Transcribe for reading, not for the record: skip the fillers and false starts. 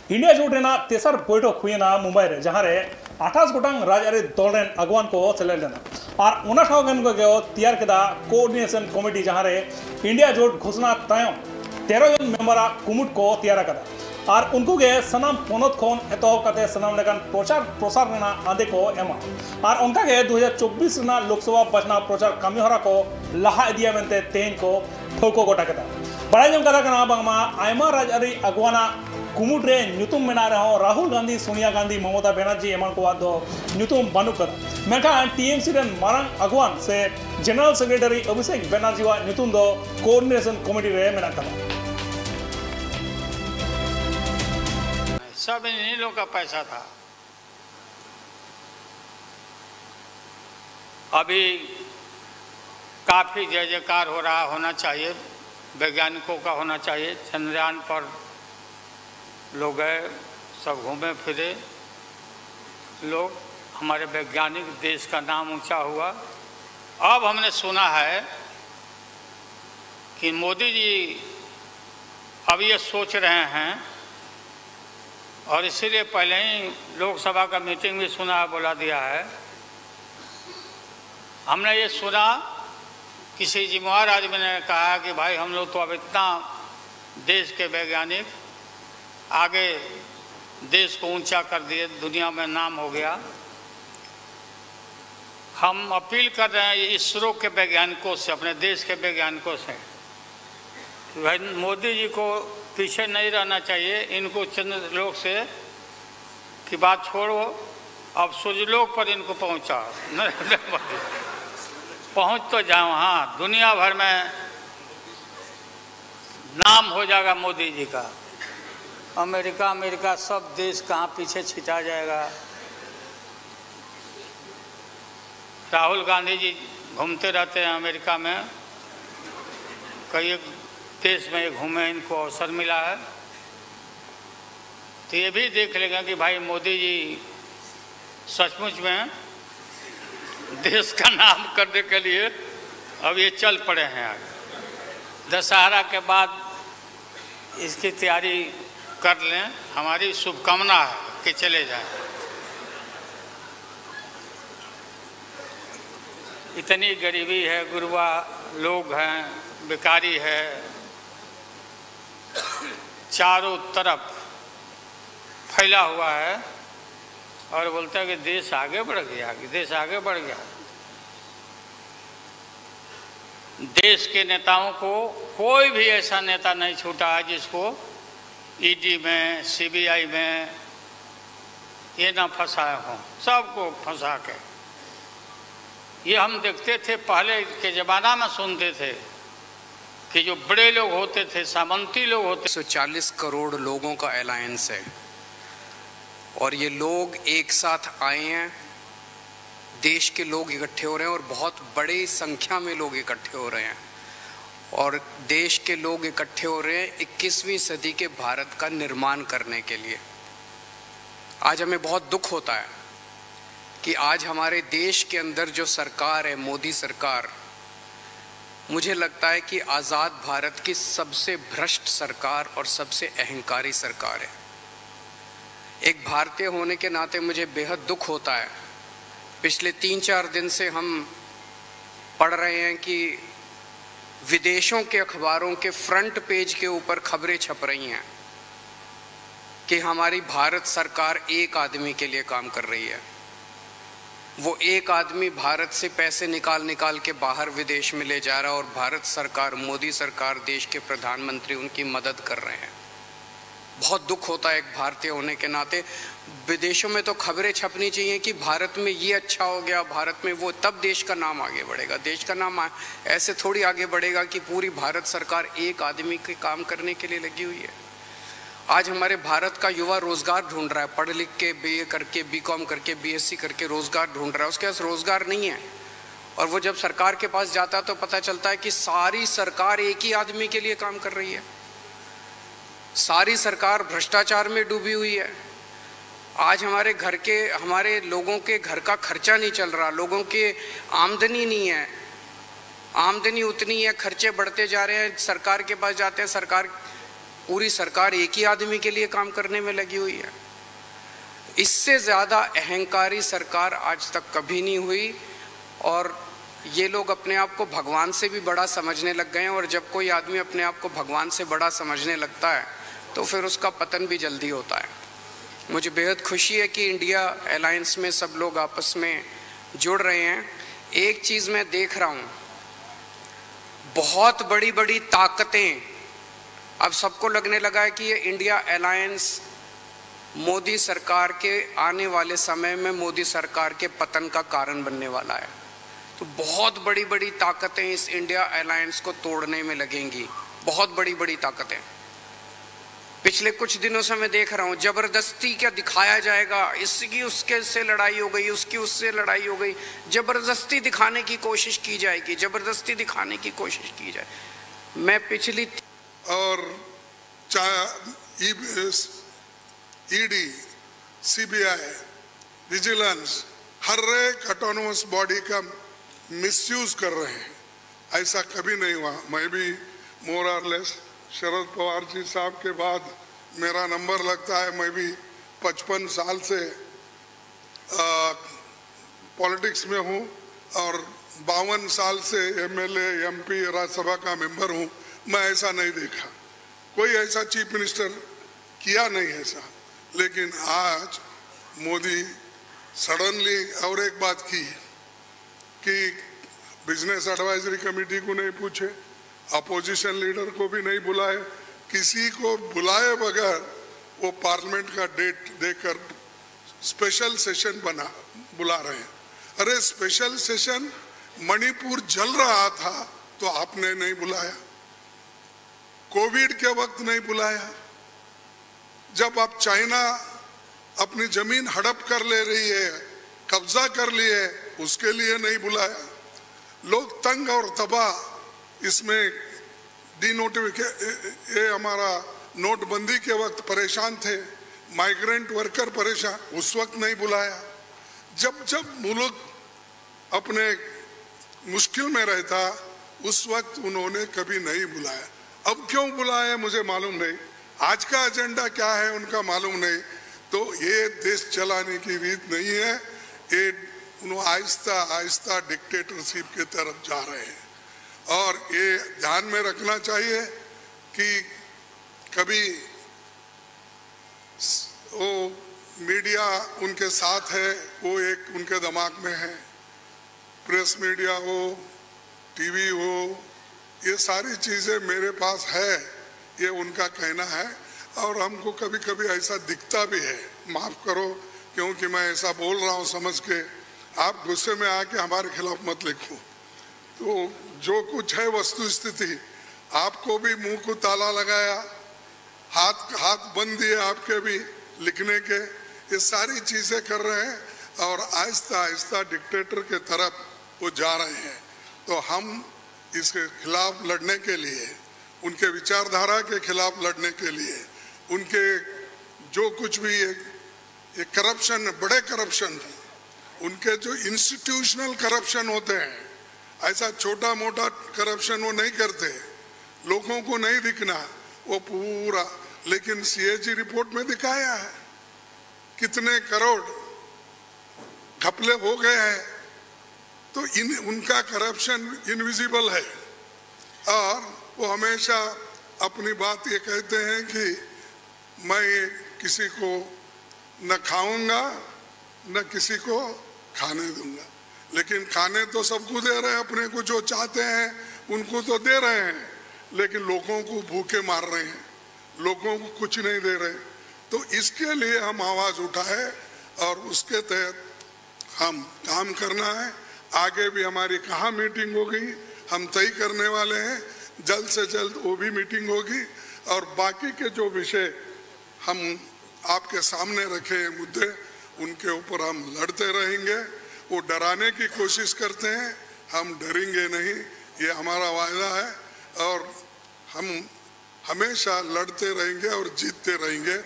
India जोट तेसर बैठक हुईना मुंबई रे जहां रे 28 गोटांग राजआरी दल रेन अगुवान को सेलेद लेना और उना ठाव गन को तैयार केदा कोऑर्डिनेशन कमिटी जहां रे इंडिया जोट घोषणा तायम 13 जन मेंबर कुमुट को तैयार कदा और उनको के सनाम पोनत खोन एतोब काते सनाम लेकान प्रचार प्रसार रेना आदे को एमा और उनका के 2024 रेना लोकसभा बचना प्रचार कामी हरा को लहा इदिया मेंते तेन को ठोको गोटा केदा बड़ाई जम कदा कना बांगमा आयमा राजआरी अगुवाना कुमुट रे नुतुम मेना रहो राहुल गांधी सोनिया गांधी ममता बनर्जी एमन को दो नुतुम बानु कर मेका टीएमसी रेन मारंग अगुवान से जनरल सेक्रेटरी अभिषेक बनर्जी वा नुतुम दो कोऑर्डिनेशन कमिटी रे मेना कदा सब इन्हीं लोगों का पैसा था। अभी काफ़ी जय जयकार हो रहा होना चाहिए, वैज्ञानिकों का होना चाहिए। चंद्रयान पर लोग गए, सब घूमे फिरे लोग, हमारे वैज्ञानिक, देश का नाम ऊंचा हुआ। अब हमने सुना है कि मोदी जी अब ये सोच रहे हैं, और इसीलिए पहले ही लोकसभा का मीटिंग भी सुना, बोला दिया है। हमने ये सुना, किसी जिम्मेवार आदमी ने कहा कि भाई हम लोग तो अब इतना देश के वैज्ञानिक आगे देश को ऊंचा कर दिए, दुनिया में नाम हो गया। हम अपील कर रहे हैं इसरो के वैज्ञानिकों से, अपने देश के वैज्ञानिकों से कि भाई मोदी जी को पीछे नहीं रहना चाहिए। इनको चंद्रलोक से की बात छोड़ो, अब सूर्यलोक पर इनको पहुंचाओ। पहुंच तो जाओ, हाँ, दुनिया भर में नाम हो जाएगा मोदी जी का। अमेरिका सब देश कहाँ पीछे छिटा जाएगा। राहुल गांधी जी घूमते रहते हैं अमेरिका में, कई देश में ये घूमे, इनको अवसर मिला है। तो ये भी देख लेगा कि भाई मोदी जी सचमुच में देश का नाम करने के लिए अब ये चल पड़े हैं आगे। दशहरा के बाद इसकी तैयारी कर लें, हमारी शुभकामना है कि चले जाएं। इतनी गरीबी है, गुरबा लोग हैं, बेकारी है, चारों तरफ फैला हुआ है, और बोलता है कि देश आगे बढ़ गया, देश आगे बढ़ गया। देश के नेताओं को कोई भी ऐसा नेता नहीं छूटा है जिसको ईडी में, सीबीआई में ये ना फंसाए हों, सबको फंसा के। ये हम देखते थे पहले के ज़माना में, सुनते थे कि जो बड़े लोग होते थे, सामंती लोग होते, 140 करोड़ लोगों का अलायंस है और ये लोग एक साथ आए हैं। देश के लोग इकट्ठे हो रहे हैं और बहुत बड़ी संख्या में लोग इकट्ठे हो रहे हैं, और देश के लोग इकट्ठे हो रहे हैं 21वीं सदी के भारत का निर्माण करने के लिए। आज हमें बहुत दुख होता है कि आज हमारे देश के अंदर जो सरकार है, मोदी सरकार, मुझे लगता है कि आज़ाद भारत की सबसे भ्रष्ट सरकार और सबसे अहंकारी सरकार है। एक भारतीय होने के नाते मुझे बेहद दुख होता है। पिछले 3-4 दिन से हम पढ़ रहे हैं कि विदेशों के अखबारों के फ्रंट पेज के ऊपर खबरें छप रही हैं कि हमारी भारत सरकार एक आदमी के लिए काम कर रही है। वो एक आदमी भारत से पैसे निकाल के बाहर विदेश में ले जा रहा है, और भारत सरकार, मोदी सरकार, देश के प्रधानमंत्री उनकी मदद कर रहे हैं। बहुत दुख होता है एक भारतीय होने के नाते। विदेशों में तो खबरें छपनी चाहिए कि भारत में ये अच्छा हो गया, भारत में वो, तब देश का नाम आगे बढ़ेगा। देश का नाम ऐसे थोड़ी आगे बढ़ेगा कि पूरी भारत सरकार एक आदमी के काम करने के लिए लगी हुई है। आज हमारे भारत का युवा रोजगार ढूंढ रहा है, पढ़ लिख के, बीए करके, बीकॉम करके, बीएससी करके रोजगार ढूंढ रहा है। उसके पास रोजगार नहीं है, और वो जब सरकार के पास जाता है तो पता चलता है कि सारी सरकार एक ही आदमी के लिए काम कर रही है। सारी सरकार भ्रष्टाचार में डूबी हुई है। आज हमारे लोगों के घर का खर्चा नहीं चल रहा, लोगों के आमदनी नहीं है, आमदनी उतनी है, खर्चे बढ़ते जा रहे हैं। सरकार के पास जाते हैं, सरकार पूरी सरकार एक ही आदमी के लिए काम करने में लगी हुई है। इससे ज़्यादा अहंकारी सरकार आज तक कभी नहीं हुई और ये लोग अपने आप को भगवान से भी बड़ा समझने लग गए हैं। और जब कोई आदमी अपने आप को भगवान से बड़ा समझने लगता है तो फिर उसका पतन भी जल्दी होता है। मुझे बेहद खुशी है कि इंडिया अलायंस में सब लोग आपस में जुड़ रहे हैं। एक चीज़ मैं देख रहा हूँ, बहुत बड़ी बड़ी ताकतें, अब सबको लगने लगा है कि ये इंडिया अलायंस मोदी सरकार के आने वाले समय में मोदी सरकार के पतन का कारण बनने वाला है। तो बहुत बड़ी बड़ी ताकतें इस इंडिया अलायंस को तोड़ने में लगेंगी, बहुत बड़ी बड़ी ताकतें। पिछले कुछ दिनों से मैं देख रहा हूँ जबरदस्ती क्या दिखाया जाएगा, इसकी उसके से लड़ाई हो गई, उसकी उससे लड़ाई हो गई, जबरदस्ती दिखाने की कोशिश की जाएगी, जबरदस्ती दिखाने की कोशिश की जाए। मैं पिछली और ईडी, सीबीआई, विजिलेंस हर एक ऑटोनोमस बॉडी का मिसयूज कर रहे हैं, ऐसा कभी नहीं हुआ। मैं भी मोर और लेस शरद पवार जी साहब के बाद मेरा नंबर लगता है। मैं भी 55 साल से पॉलिटिक्स में हूँ और 52 साल से एमएलए, एमपी, राज्यसभा का मेंबर हूँ। मैं ऐसा नहीं देखा, कोई ऐसा चीफ मिनिस्टर किया नहीं ऐसा। लेकिन आज मोदी सडनली और एक बात की कि बिजनेस एडवाइजरी कमेटी को नहीं पूछे, अपोजिशन लीडर को भी नहीं बुलाए, किसी को बुलाए बगैर वो पार्लियामेंट का डेट देकर स्पेशल सेशन बुला रहे हैं। अरे स्पेशल सेशन मणिपुर जल रहा था तो आपने नहीं बुलाया, कोविड के वक्त नहीं बुलाया, जब आप चाइना अपनी जमीन हड़प कर ले रही है, कब्जा कर लिए, उसके लिए नहीं बुलाया। लोग तंग और तबाह इसमें ये हमारा नोटबंदी के वक्त परेशान थे, माइग्रेंट वर्कर परेशान, उस वक्त नहीं बुलाया। जब जब मुल्क अपने मुश्किल में रहता उस वक्त उन्होंने कभी नहीं बुलाया। अब क्यों बुलाया मुझे मालूम नहीं, आज का एजेंडा क्या है उनका मालूम नहीं। तो ये देश चलाने की रीत नहीं है, ये आहिस्ता आहिस्ता डिक्टेटरशिप की तरफ जा रहे हैं। और ये ध्यान में रखना चाहिए कि कभी वो मीडिया उनके साथ है, वो एक उनके दिमाग में है, प्रेस मीडिया हो, टीवी हो, ये सारी चीज़ें मेरे पास है, ये उनका कहना है। और हमको कभी कभी ऐसा दिखता भी है, माफ़ करो क्योंकि मैं ऐसा बोल रहा हूँ समझ के, आप गुस्से में आके हमारे खिलाफ मत लिखो। तो जो कुछ है वस्तु स्थिति, आपको भी मुंह को ताला लगाया, हाथ बंद दिए आपके भी लिखने के, ये सारी चीज़ें कर रहे हैं और आहिस्ता आहिस्ता डिक्टेटर के तरफ वो जा रहे हैं। तो हम इसके खिलाफ लड़ने के लिए, उनके विचारधारा के खिलाफ लड़ने के लिए, उनके जो कुछ भी ये करप्शन, बड़े करप्शन, उनके जो इंस्टीट्यूशनल करप्शन होते हैं, ऐसा छोटा मोटा करप्शन वो नहीं करते, लोगों को नहीं दिखना वो पूरा। लेकिन सीएजी रिपोर्ट में दिखाया है कितने करोड़ घपले हो गए हैं। तो उनका करप्शन इनविजिबल है और वो हमेशा अपनी बात ये कहते हैं कि मैं किसी को न खाऊंगा न किसी को खाने दूंगा। लेकिन खाने तो सबको दे रहे हैं, अपने को जो चाहते हैं उनको तो दे रहे हैं, लेकिन लोगों को भूखे मार रहे हैं, लोगों को कुछ नहीं दे रहे। तो इसके लिए हम आवाज़ उठाए और उसके तहत हम काम करना है। आगे भी हमारी कहाँ मीटिंग होगी हम तय करने वाले हैं, जल्द से जल्द वो भी मीटिंग होगी। और बाकी के जो विषय हम आपके सामने रखे मुद्दे, उनके ऊपर हम लड़ते रहेंगे। वो डराने की कोशिश करते हैं, हम डरेंगे नहीं, ये हमारा वायदा है। और हम हमेशा लड़ते रहेंगे और जीतते रहेंगे।